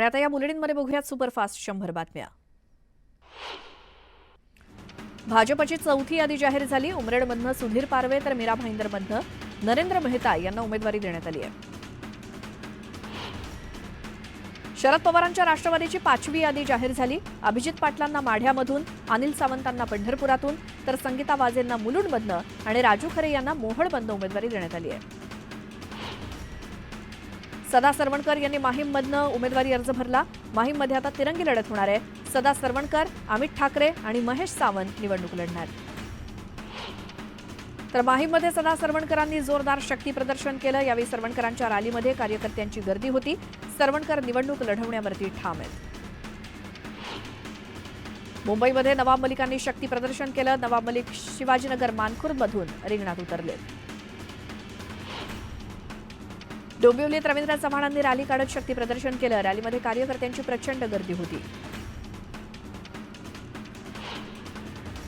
आणि आता या बुलेटिनमध्ये बघूयात सुपरफास्ट 100 बातम्या। भाजपची चौथी यादी जाहीर झाली। उमरेडमधनं सुधीर पारवे तर मीरा भाईंदरमधनं नरेंद्र मेहता यांना उमेदवारी देण्यात आली आहे। शरद पवारांच्या राष्ट्रवादीची 5वी यादी जाहीर झाली। अभिजित पाटलांना माढ्यामधून, अनिल सावंतांना पंढरपुरातून तर संगीता वाजेंना मुलुंडमधनं आणि राजू खरे यांना मोहोळमधनं उमेदवारी देण्यात आली आहे। सदा सरवणकर यांनी माहीममधनं उमेदवारी अर्ज भरला। माहीममध्ये आता तिरंगी लढत होणार आहे। सदा सरवणकर, अमित ठाकरे आणि महेश सावंत निवडणूक लढणार। तर माहीममध्ये सदा सरवणकरांनी जोरदार शक्ती प्रदर्शन केलं। यावेळी सरवणकरांच्या रॅलीमध्ये कार्यकर्त्यांची गर्दी होती। सरवणकर निवडणूक लढवण्यावरती ठाम आहेत। मुंबईमध्ये नवाब मलिकांनी शक्ती प्रदर्शन केलं। नवाब मलिक शिवाजीनगर मानखुर्दमधून रिंगणात उतरले। डोंबिवलीत रवींद्र चव्हाणांनी रॅली काढत शक्ती प्रदर्शन केलं। रॅलीमध्ये कार्यकर्त्यांची प्रचंड गर्दी होती।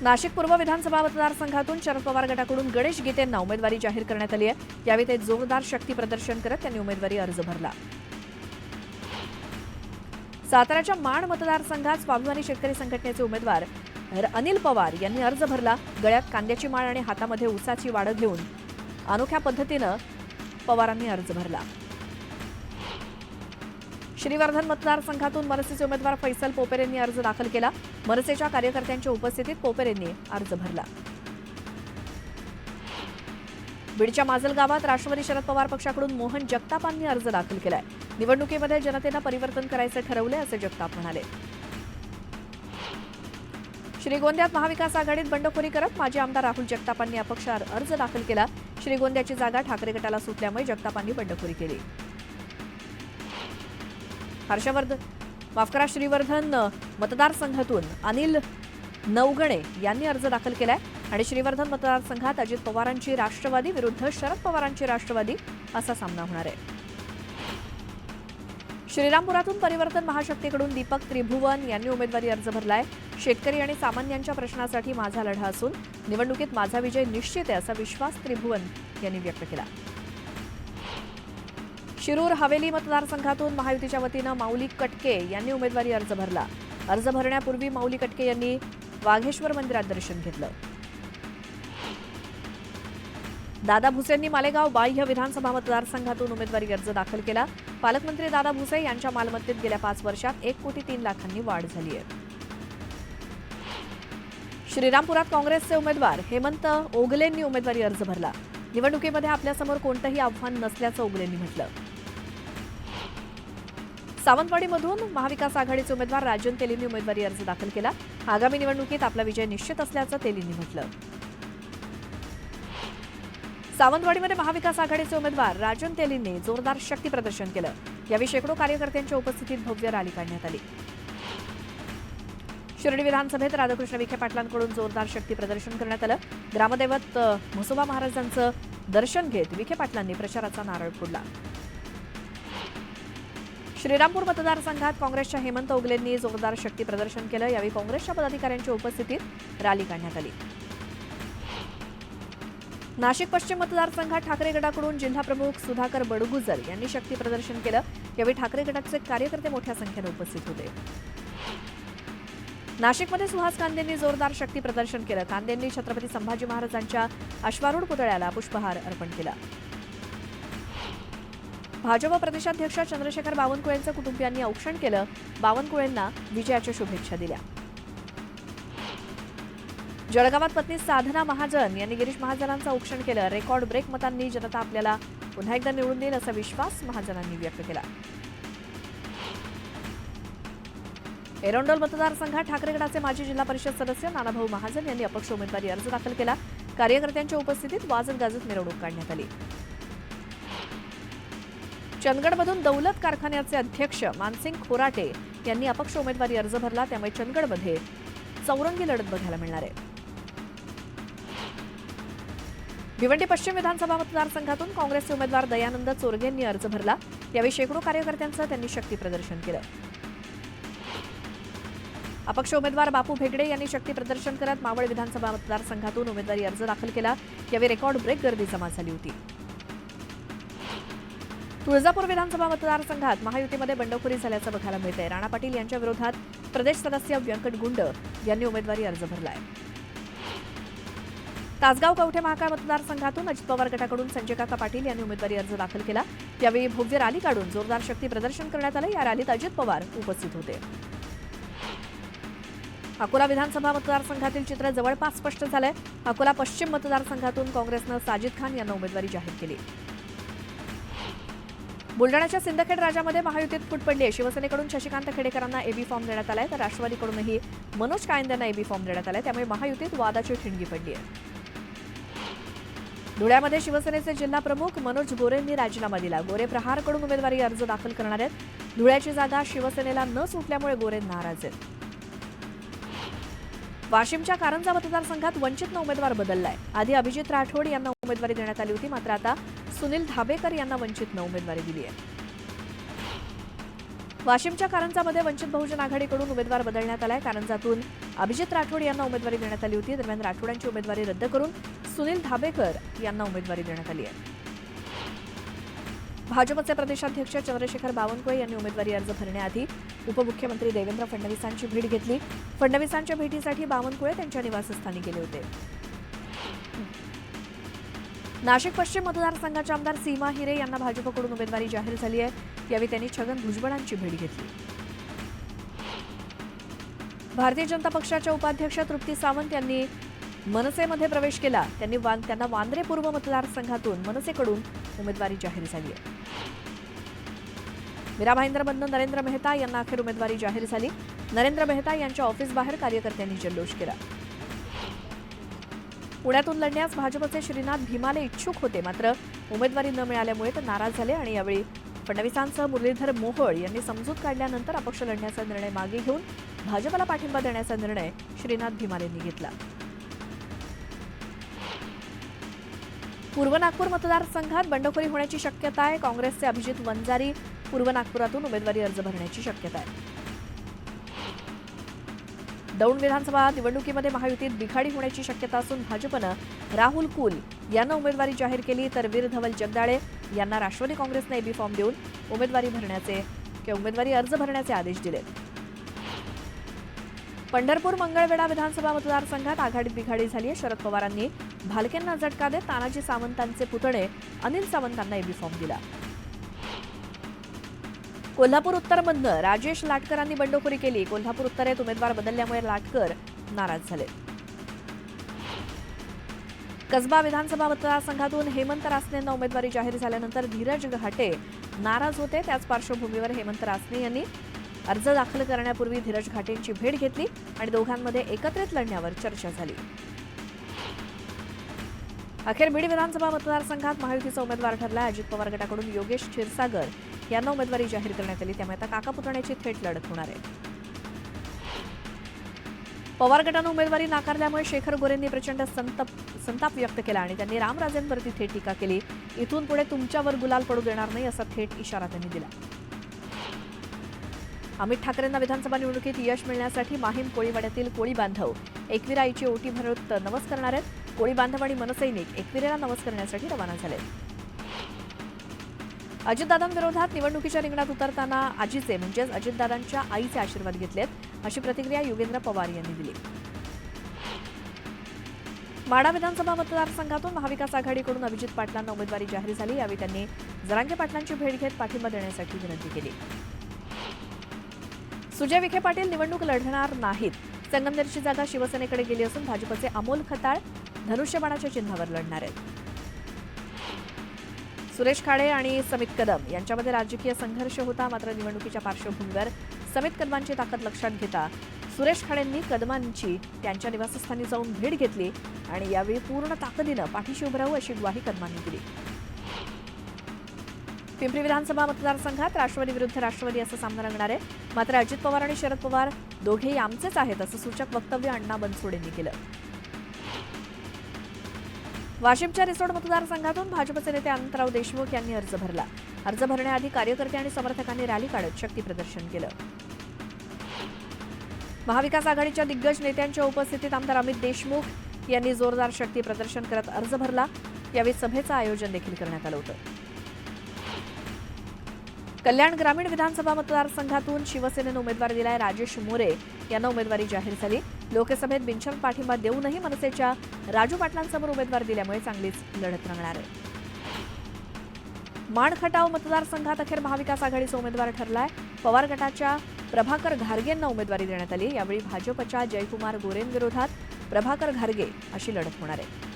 नाशिक पूर्व विधानसभा मतदारसंघातून शरद पवार गटाकडून गणेश गीतेंना उमेदवारी जाहीर करण्यात आली आहे। यावेळी ते जोरदार शक्ती प्रदर्शन करत त्यांनी उमेदवारी अर्ज भरला। साताऱ्याच्या माण मतदारसंघात स्वाभिमानी शेतकरी संघटनेचे उमेदवार अनिल पवार यांनी अर्ज भरला। गळ्यात कांद्याची माळ आणि हातामध्ये ऊसाची वाडं घेऊन अनोख्या पद्धतीनं पवारांनी अर्ज भरला। श्रीवर्धन मतदारसंघातून मनसेचे उमेदवार फैसल पोपेरेंनी अर्ज दाखल केला। मनसेच्या कार्यकर्त्यांच्या उपस्थितीत पोपेरेंनी अर्ज भरला। बीडच्या माजल गावात राष्ट्रवादी शरद पवार पक्षाकडून मोहन जगतापांनी अर्ज दाखल केलाय। निवडणुकीमध्ये जनतेनं परिवर्तन करायचं ठरवले असे जगताप म्हणाले। श्रीगोंद्यात महाविकास आघाडीत बंडखोरी करत माजी आमदार राहुल जगतापांनी अपक्षात अर्ज दाखल केला। श्रीगोंद्याची जागा ठाकरे गटाला सुटल्यामुळे जगतापांनी बंडखोरी केली। श्रीवर्धन मतदारसंघातून अनिल नवगणे यांनी अर्ज दाखल केलाय आणि श्रीवर्धन मतदारसंघात अजित पवारांची राष्ट्रवादी विरुद्ध शरद पवारांची राष्ट्रवादी असा सामना होणार आहे। श्रीरामपुरातून परिवर्तन महाशक्तीकडून दीपक त्रिभुवन यांनी उमेदवारी अर्ज भरलाय। शेतकरी आणि सामान्यांच्या प्रश्नासाठी माझा लढा असून निवडणुकीत माझा विजय निश्चित आहे असा विश्वास त्रिभुवन यांनी व्यक्त केला। शिरूर हवेली मतदारसंघातून महायुतीच्या वतीनं माऊली कटके यांनी उमेदवारी अर्ज भरला। अर्ज भरण्यापूर्वी माऊली कटके यांनी वाघेश्वर मंदिरात दर्शन घेतलं। दादा भुसेंनी मालेगाव बाह्य विधानसभा मतदारसंघातून उमेदवारी अर्ज दाखल केला। पालकमंत्री दादा भुसे यांच्या मालमत्तेत गेल्या 5 वर्षात 1,03,00,000 वाढ झाली आहे। श्रीरामपुरात काँग्रेसचे उमेदवार हेमंत ओगलेंनी उमेदवारी अर्ज भरला। निवडणुकीमध्ये आपल्यासमोर कोणतंही आव्हान नसल्याचं ओगलेंनी म्हटलं। सावंतवाडीमधून महाविकास आघाडीचे उमेदवार राजन तेलींनी उमेदवारी अर्ज दाखल केला। आगामी निवडणुकीत आपला विजय निश्चित असल्याचं तेलींनी म्हटलं। सावंतवाडीमध्ये महाविकास आघाडीचे उमेदवार राजन तेलींनी जोरदार शक्ती प्रदर्शन केलं। यावेळी शेकडो कार्यकर्त्यांच्या उपस्थितीत भव्य रॅली काढण्यात आली। शिर्डी विधानसभेत राधाकृष्ण विखे पाटलांकडून जोरदार शक्ती प्रदर्शन करण्यात आलं। ग्रामदैवत म्हसोबा महाराजांचं दर्शन घेत विखे पाटलांनी प्रचाराचा नारळ फोडला। श्रीरामपूर मतदारसंघात काँग्रेसच्या हेमंत ओगलेंनी जोरदार शक्ती प्रदर्शन केलं। यावेळी काँग्रेसच्या पदाधिकाऱ्यांच्या उपस्थितीत रॅली काढण्यात आली। नाशिक पश्चिम मतदारसंघात ठाकरे गटाकडून जिल्हाप्रमुख सुधाकर बडगुजर यांनी शक्ती प्रदर्शन केलं। यावेळी ठाकरे गटाचे कार्यकर्ते मोठ्या संख्येने उपस्थित होते। नाशिकमध्ये सुहास कांदेंनी जोरदार शक्ती प्रदर्शन केलं। कांदेंनी छत्रपती संभाजी महाराजांच्या अश्वारूढ पुतळ्याला पुष्पहार अर्पण केला। भाजप प्रदेशाध्यक्ष चंद्रशेखर बावनकुळेंच्या कुटुंबियांनी औक्षण केलं। बावनकुळेंना विजयाच्या शुभेच्छा दिल्या। जळगावात पत्नी साधना महाजन यांनी गिरीश महाजनांचं औक्षण केलं। रेकॉर्ड ब्रेक मतांनी जनता आपल्याला पुन्हा एकदा निवडून देईल असा विश्वास महाजनांनी व्यक्त केला। एरंडोल मतदारसंघात ठाकरे गटाचे माजी जिल्हा परिषद सदस्य नानाभाऊ महाजन यांनी अपक्ष उमेदवारी अर्ज दाखल केला। कार्यकर्त्यांच्या उपस्थितीत वाजत गाजत मिरवणूक काढण्यात आली। चंदगडमधून दौलत कारखान्याचे अध्यक्ष मानसिंग खोराटे यांनी अपक्ष उमेदवारी अर्ज भरला। त्यामुळे चंदगडमध्ये चौरंगी लढत बघायला मिळणार आहे। भिवंडी पश्चिम विधानसभा मतदारसंघातून काँग्रेसचे उमेदवार दयानंद चोरगेंनी अर्ज भरला। यावेळी शेकडो कार्यकर्त्यांचं त्यांनी शक्ती प्रदर्शन केलं। अपक्ष उमेदवार बापू भेगडे यांनी शक्ती प्रदर्शन करत मावळ विधानसभा मतदारसंघातून उमेदवारी अर्ज दाखल केला। यावेळी रेकॉर्ड ब्रेक गर्दी जमा झाली होती। तुळजापूर विधानसभा मतदारसंघात महायुतीमध्ये बंडखोरी झाल्याचं बघायला मिळतंय. राणा पाटील यांच्या विरोधात प्रदेश सदस्य व्यंकट गुंड यांनी उमेदवारी अर्ज भरलाय. तासगाव कवठे महाकाळ मतदारसंघातून अजित पवार गटाकडून संजय काका पाटील यांनी उमेदवारी अर्ज दाखल केला. यावेळी भव्य रॅली काढून जोरदार शक्ती प्रदर्शन करण्यात आलं. या रॅलीत अजित पवार उपस्थित होते. अकोला विधानसभा मतदारसंघातील चित्र जवळपास स्पष्ट झालंय. अकोला पश्चिम मतदारसंघातून काँग्रेसनं साजिद खान यांना उमेदवारी जाहीर केली. बुलडाण्याच्या सिंदखेड राजामध्ये महायुतीत फूट पडली आहे. शिवसेनेकडून शशिकांत खेडेकरांना एबी फॉर्म देण्यात आलाय, तर राष्ट्रवादीकडूनही मनोज कायंदे यांना एबी फॉर्म देण्यात आलाय. त्यामुळे महायुतीत वादाची ठिणगी पडली आहे. धुळ्यामध्ये शिवसेनेचे जिल्हा प्रमुख मनोज गोरेंनी राजीनामा दिला. गोरे प्रहारकडून उमेदवारी अर्ज दाखल करणार आहेत. धुळ्याची जागा शिवसेनेला न सुटल्यामुळे गोरे नाराज आहेत. वाशिमच्या कारंजा मतदारसंघात वंचितनं उमेदवार बदललाय. आधी अभिजित राठोड यांना उमेदवारी देण्यात आली होती, मात्र आता सुनील धाबेकर यांना वंचितनं उमेदवारी दिली आहे. वाशिमच्या कारंजामध्ये वंचित बहुजन आघाडीकडून उमेदवार बदलण्यात आलाय. कारंजातून अभिजित राठोड यांना उमेदवारी देण्यात आली होती. दरम्यान राठोडांची उमेदवारी रद्द करून सुनील धाबेकर यांना उमेदवारी देण्यात आली आहे. भाजपचे प्रदेशाध्यक्ष चंद्रशेखर बावनकुळे यांनी उमेदवारी अर्ज भरण्याआधी उपमुख्यमंत्री देवेंद्र फडणवीसांची भेट घेतली. फडणवीसांच्या भेटीसाठी बावनकुळे त्यांच्या निवासस्थानी गेले होते. नाशिक पश्चिम मतदारसंघाच्या आमदार सीमा हिरे यांना भाजपकडून उमेदवारी जाहीर झाली आहे. यावेळी त्यांनी छगन भुजबळांची भेट घेतली. भारतीय जनता पक्षाच्या उपाध्यक्ष तृप्ती सावंत यांनी मनसेमध्ये प्रवेश केला. त्यांना वांद्रे पूर्व मतदारसंघातून मनसेकडून उमेदवारी जाहीर झाली आहे. मीरा भाईंदरमधून नरेंद्र मेहता यांना अखेर उमेदवारी जाहीर झाली. नरेंद्र मेहता यांच्या ऑफिसबाहेर कार्यकर्त्यांनी जल्लोष केला. पुण्यातून लढण्यास भाजपचे श्रीनाथ भीमाले इच्छुक होते, मात्र उमेदवारी न मिळाल्यामुळे ते नाराज झाले आणि यावेळी फडणवीसांसह मुरलीधर मोहोळ यांनी समजूत काढल्यानंतर अपक्ष लढण्याचा निर्णय मागे घेऊन भाजपला पाठिंबा देण्याचा निर्णय श्रीनाथ भीमालेंनी घेतला. पूर्व नागपूर मतदारसंघात बंडखोरी होण्याची शक्यता आहे. काँग्रेसचे अभिजित वंजारी पूर्व नागपुरातून उमेदवारी अर्ज भरण्याची शक्यता आहे. दौंड विधानसभा निवडणुकीमध्ये महायुतीत बिघाडी होण्याची शक्यता असून भाजपनं राहुल कुल यांना उमेदवारी जाहीर केली, तर वीर धवल जगदाळे यांना राष्ट्रवादी काँग्रेसने एबी फॉर्म देऊन उमेदवारी अर्ज भरण्याचे आदेश दिले. पंढरपूर मंगळवेढा विधानसभा मतदारसंघात आघाडीत बिघाडी झाली आहे. शरद पवारांनी भालकेंना झटका देत तानाजी सावंतांचे पुतणे अनिल सावंतांना एबी फॉर्म दिला. कोल्हापूर उत्तरमधनं राजेश लाटकरांनी बंडखोरी केली. कोल्हापूर उत्तरेत उमेदवार बदलल्यामुळे लाटकर नाराज झाले. कसबा विधानसभा मतदारसंघातून हेमंत रासने यांना उमेदवारी जाहीर झाल्यानंतर धीरज घाटे नाराज होते. त्याच पार्श्वभूमीवर हेमंत रासने यांनी अर्ज दाखल करण्यापूर्वी धीरज घाटेंची भेट घेतली आणि दोघांमध्ये एकत्रित लढण्यावर चर्चा झाली. अखेर बीड विधानसभा मतदारसंघात महायुतीचा उमेदवार ठरला. अजित पवार गटाकडून योगेश क्षीरसागर यांना उमेदवारी जाहीर करण्यात आली. त्यामुळे आता काका पुतण्याची थेट लढत होणार आहे. पवार गटानं उमेदवारी नाकारल्यामुळे शेखर गोरेंनी प्रचंड संताप व्यक्त केला आणि त्यांनी रामराजेंवरती थेट टीका केली. इथून पुढे तुमच्यावर गुलाल पडू देणार नाही असा थेट इशारा त्यांनी दिला. अमित ठाकरेंना विधानसभा निवडणुकीत यश मिळण्यासाठी माहीम कोळीवाड्यातील कोळी बांधव एकविराईची ओटी भरत नवस करणार आहेत. कोळी बांधव आणि मनसैनिक एकविरेला नवस करण्यासाठी रवाना झाले. अजितदादांविरोधात निवडणुकीच्या रिंगणात उतरताना आजीचे म्हणजेच अजितदादांच्या आईचे आशीर्वाद घेतलेत, अशी प्रतिक्रिया योगेंद्र पवार यांनी दिली. माढा विधानसभा मतदारसंघातून महाविकास आघाडीकडून अभिजित पाटलांना उमेदवारी जाहीर झाली. यावेळी त्यांनी जरांगे पाटलांची भेट घेत पाठिंबा देण्यासाठी विनंती केली. सुजय विखे पाटील निवडणूक लढणार नाहीत. संगमनेरची जागा शिवसेनेकडे गेली असून भाजपचे अमोल खताळ धनुष्यबाणाच्या चिन्हावर लढणार आहेत. सुरेश खाडे आणि समित कदम यांच्यामध्ये राजकीय संघर्ष होता, मात्र निवडणुकीच्या पार्श्वभूमीवर समित कदमांची ताकद लक्षात घेता सुरेश खाडेंनी कदमांची त्यांच्या निवासस्थानी जाऊन भेट घेतली आणि यावेळी पूर्ण ताकदीनं पाठीशी उभं राहू अशी ग्वाही कदमांनी दिली. पिंपरी विधानसभा मतदारसंघात राष्ट्रवादी विरुद्ध राष्ट्रवादी असा सामना रंगणार आहे. मात्र अजित पवार आणि शरद पवार दोघेही आमचेच आहेत असं सूचक वक्तव्य अण्णा बनसोडेंनी केलं. वाशिमच्या रिसोड मतदारसंघातून भाजपचे नेते अनंतराव देशमुख यांनी अर्ज भरला. अर्ज भरण्याआधी कार्यकर्ते आणि समर्थकांनी रॅली काढत शक्ती प्रदर्शन केलं. महाविकास आघाडीच्या दिग्गज नेत्यांच्या उपस्थितीत आमदार अमित देशमुख यांनी जोरदार शक्ती प्रदर्शन करत अर्ज भरला. यावेळी सभेचं आयोजन देखील करण्यात आलं होतं. कल्याण ग्रामीण विधानसभा मतदारसंघातून शिवसेनेनं उमेदवार दिलाय. राजेश मोरे यांना उमेदवारी जाहीर झाली. लोकसभेत बिनशर्त पाठिंबा देऊनही मनसेच्या राजू पाटलांसमोर उमेदवार दिल्यामुळे चांगलीच लढत रंगणार आहे. माण खटाव मतदारसंघात अखेर महाविकास आघाडीचा उमेदवार ठरलाय. पवार गटाच्या प्रभाकर घारगेंना उमेदवारी देण्यात आली. यावेळी भाजपच्या जयकुमार गोरेंविरोधात प्रभाकर घारगे अशी लढत होणार आहे.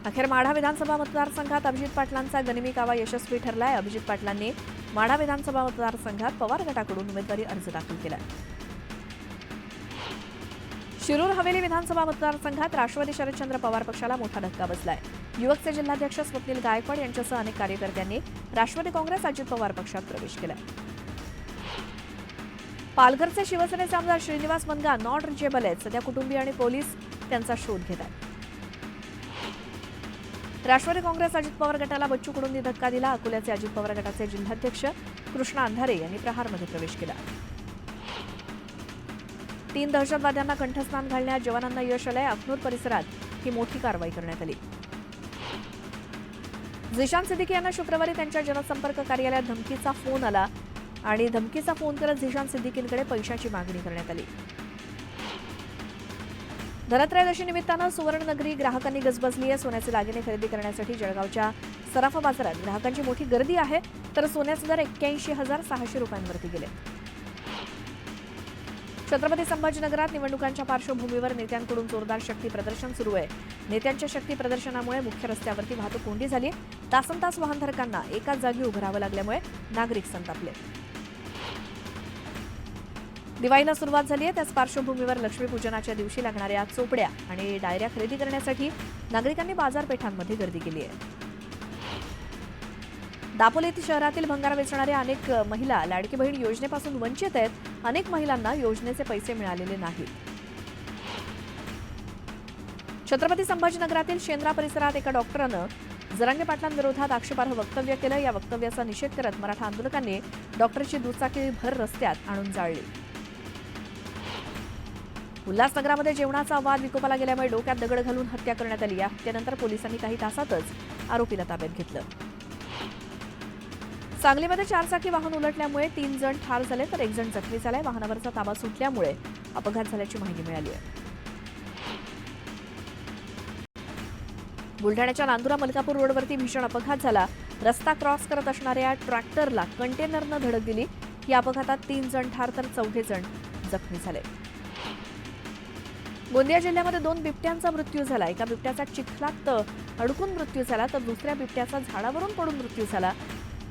अखेर माढा विधानसभा मतदारसंघात अभिजित पाटलांचा गनिमी कावा यशस्वी ठरलाय. अभिजित पाटलांनी माढा विधानसभा मतदारसंघात पवार गटाकडून उमेदवारी अर्ज दाखल केला. शिरूर हवेली विधानसभा मतदारसंघात राष्ट्रवादी शरदचंद्र पवार पक्षाला मोठा धक्का बसलाय. युवकचे जिल्हाध्यक्ष स्वप्नील गायकवाड यांच्यासह अनेक कार्यकर्त्यांनी राष्ट्रवादी काँग्रेस अजित पवार पक्षात प्रवेश केला. पालघरचे शिवसेनेचे आमदार श्रीनिवास मनगा नॉट रिचेबल आहेत. सध्या कुटुंबीय आणि पोलीस त्यांचा शोध घेत आहेत. राष्ट्रवादी काँग्रेस अजित पवार गटाला बच्चू कडूंनी धक्का दिला. अकोल्याचे अजित पवार गटाचे जिल्हाध्यक्ष कृष्णा अंधारे यांनी प्रहारमध्ये प्रवेश केला. 3 दहशतवाद्यांना कंठस्नान घालण्यात जवानांना यश आलंय. अखनूर परिसरात ही मोठी कारवाई करण्यात आली. झिशान सिद्दीकी यांना शुक्रवारी त्यांच्या जनसंपर्क कार्यालयात धमकीचा फोन आला आणि धमकीचा फोन करत झिशान सिद्दीकींकडे पैशाची मागणी करण्यात आली. धनत्रयोदशी निमित्तानं सुवर्णनगरी ग्राहकांनी गजबजली आहे. सोन्याचे दागिने खरेदी करण्यासाठी जळगावच्या सराफा बाजारात ग्राहकांची मोठी गर्दी आहे. तर सोन्याचे दर 81,600 रुपयांवरती गेले. छत्रपती संभाजीनगरात निवडणुकांच्या पार्श्वभूमीवर नेत्यांकडून जोरदार शक्ती प्रदर्शन सुरू आहे. नेत्यांच्या शक्ती प्रदर्शनामुळे मुख्य रस्त्यावरती वाहतूक कोंडी झाली. तासनतास वाहनधारकांना एकाच जागी उभं राहावं लागल्यामुळे नागरिक संतापले. दिवाळीला सुरुवात झाली आहे. त्याच पार्श्वभूमीवर लक्ष्मीपूजनाच्या दिवशी लागणाऱ्या चोपड्या आणि डायऱ्या खरेदी करण्यासाठी नागरिकांनी बाजारपेठांमध्ये गर्दी केली आहे. दापोली शहरातील भंगार वेचणाऱ्या अनेक महिला लाडकी बहीण योजनेपासून वंचित आहेत. अनेक महिलांना योजनेचे पैसे मिळालेले नाहीत. छत्रपती संभाजीनगरातील शेंद्रा परिसरात एका डॉक्टरानं जरांगे पाटलांविरोधात आक्षेपार्ह वक्तव्य केलं. या वक्तव्याचा निषेध करत मराठा आंदोलकांनी डॉक्टरची दुचाकी भर रस्त्यात आणून जाळली. उल्हासनगरामध्ये जेवणाचा वाद विकोपाला गेल्यामुळे डोक्यात दगड घालून हत्या करण्यात आली. या हत्येनंतर पोलिसांनी काही तासातच आरोपीला ताब्यात घेतलं. सांगलीमध्ये 4 चाकी वाहन उलटल्यामुळे 3 जण ठार झाले तर 1 जण जखमी झालाय. वाहनावरचा ताबा सुटल्यामुळे अपघात झाल्याची माहिती मिळाली आहे. बुलढाण्याच्या नांदुरा मलकापूर रोडवरती भीषण अपघात झाला. रस्ता क्रॉस करत असणाऱ्या ट्रॅक्टरला कंटेनरनं धडक दिली. या अपघातात 3 जण ठार तर 4 जण जखमी झाले. गोंदिया जिल्ह्यामध्ये 2 बिबट्यांचा मृत्यू झाला. एका बिबट्याचा चिखलात अडकून मृत्यू झाला तर दुसऱ्या बिबट्याचा झाडावरून पडून मृत्यू झाला.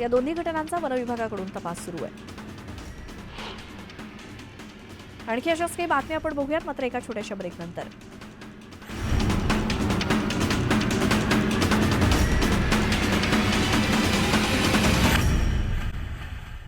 या दोन्ही घटनांचा वनविभागाकडून तपास सुरू आहे. आणखी अशाच काही बातम्या आपण बघूयात मात्र एका छोट्याशा ब्रेकनंतर.